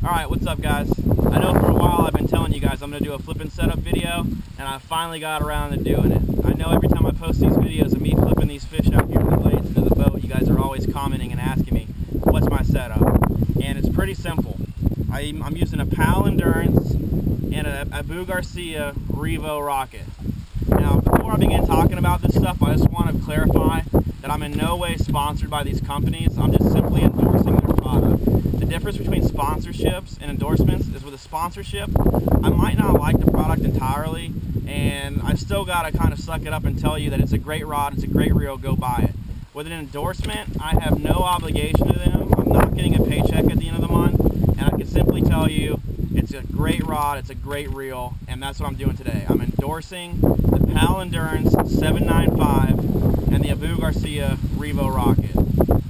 Alright, what's up guys? I know for a while I've been telling you guys I'm going to do a flipping setup video, and I finally got around to doing it. I know every time I post these videos of me flipping these fish out here in the glades into the boat, you guys are always commenting and asking me, what's my setup? And it's pretty simple. I'm using a PAL Endurance and a Abu Garcia Revo rocket. Now, before I begin talking about this stuff, I just want to clarify that I'm in no way sponsored by these companies. I'm just simply endorsing their product. The difference between sponsorships and endorsements is with a sponsorship, I might not like the product entirely, and I still got to kind of suck it up and tell you that it's a great rod, it's a great reel, go buy it. With an endorsement, I have no obligation to them. I'm not getting a paycheck at the end of the month, and I can simply tell you it's a great rod, it's a great reel, and that's what I'm doing today. I'm endorsing the PAL Endurance 795 and the Abu Garcia Revo rocket.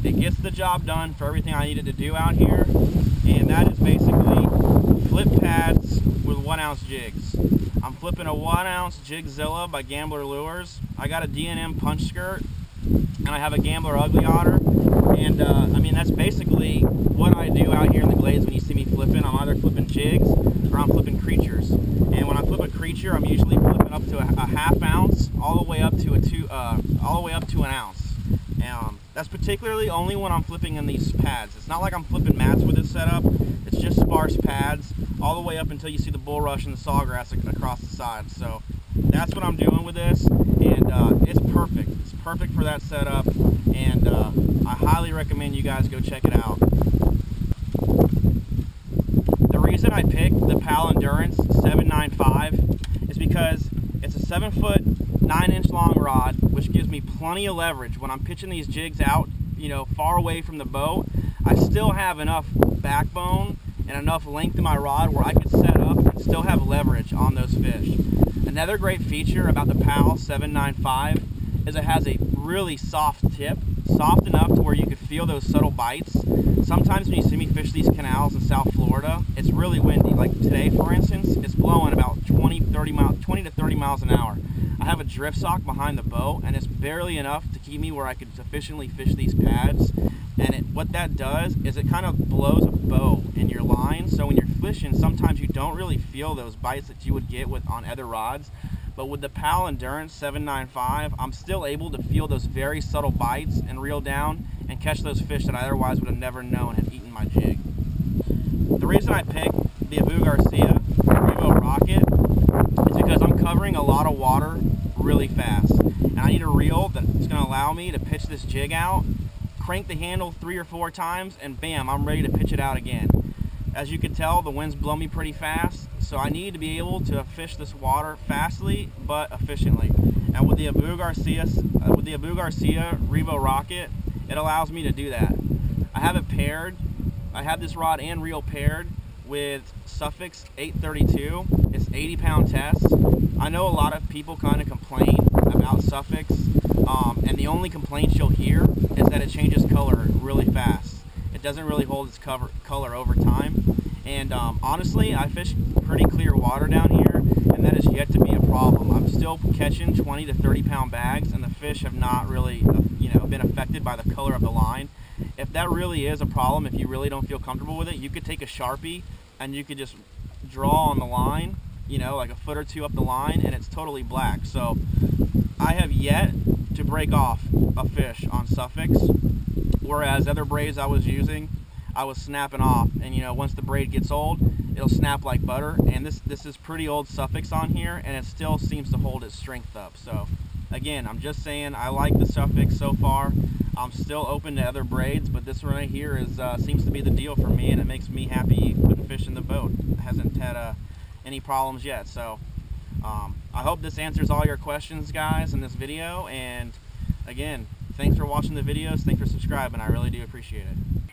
It gets the job done for everything I needed to do out here, and that is basically flip pads with 1 ounce jigs. I'm flipping a 1 ounce Jigzilla by Gambler Lures. I got a D&M punch skirt, and I have a Gambler Ugly Otter, and I mean that's basically what I do out here in the glades. When you see me flipping, I'm either flipping jigs or I'm flipping creatures. And when I flip a creature, I'm usually flipping up to a half ounce, all the way up to an ounce. That's particularly only when I'm flipping in these pads. It's not like I'm flipping mats with this setup. It's just sparse pads all the way up until you see the bulrush and the sawgrass across the side. So that's what I'm doing with this, and it's perfect. It's perfect for that setup, and I highly recommend you guys go check it out. The reason I picked the PAL Endurance 795 is because it's a 7-foot 9-inch long rod, which gives me plenty of leverage when I'm pitching these jigs out, you know, far away from the boat. I still have enough backbone and enough length in my rod where I could set up and still have leverage on those fish. Another great feature about the PAL 795 is it has a really soft tip, soft enough to where you could feel those subtle bites. Sometimes when you see me fish these canals in South Florida, it's really windy. Like today, for instance, it's blowing about 20 to 30 miles an hour. I have a drift sock behind the boat, and it's barely enough to keep me where I could efficiently fish these pads. And what that does is it kind of blows a bow in your line, so when you're fishing, sometimes you don't really feel those bites that you would get on other rods. But with the PAL Endurance 795, I'm still able to feel those very subtle bites and reel down and catch those fish that I otherwise would have never known had eaten my jig. The reason I picked the Abu Garcia Revo rocket is because I'm covering a lot of water really fast, and I need a reel that's going to allow me to pitch this jig out, crank the handle 3 or 4 times, and bam, I'm ready to pitch it out again. As you can tell, the winds blow me pretty fast, so I need to be able to fish this water fastly but efficiently. And with the Abu Garcia Revo rocket, it allows me to do that. I have it paired. I have this rod and reel paired with Suffix 832. It's 80-pound test. I know a lot of people kind of complain about Suffix, and the only complaints you'll hear is that it changes color really fast. It doesn't really hold its color over time. And honestly, I fish pretty clear water down here, and that is yet to be a problem. I'm still catching 20 to 30-pound bags, and the fish have not really, been affected by the color of the line. If that really is a problem, if you really don't feel comfortable with it, you could take a Sharpie and you could just draw on the line, like a foot or 2 up the line, and it's totally black. So I have yet to break off a fish on Suffix, whereas other braids I was using, I was snapping off, and once the braid gets old, it'll snap like butter. And this is pretty old Suffix on here, and it still seems to hold its strength up. So again, I'm just saying I like the Suffix so far. I'm still open to other braids, but this one right here seems to be the deal for me, and it makes me happy putting fish in the boat. It hasn't had any problems yet. So I hope this answers all your questions, guys, in this video. And again, thanks for watching the videos. Thanks for subscribing. I really do appreciate it.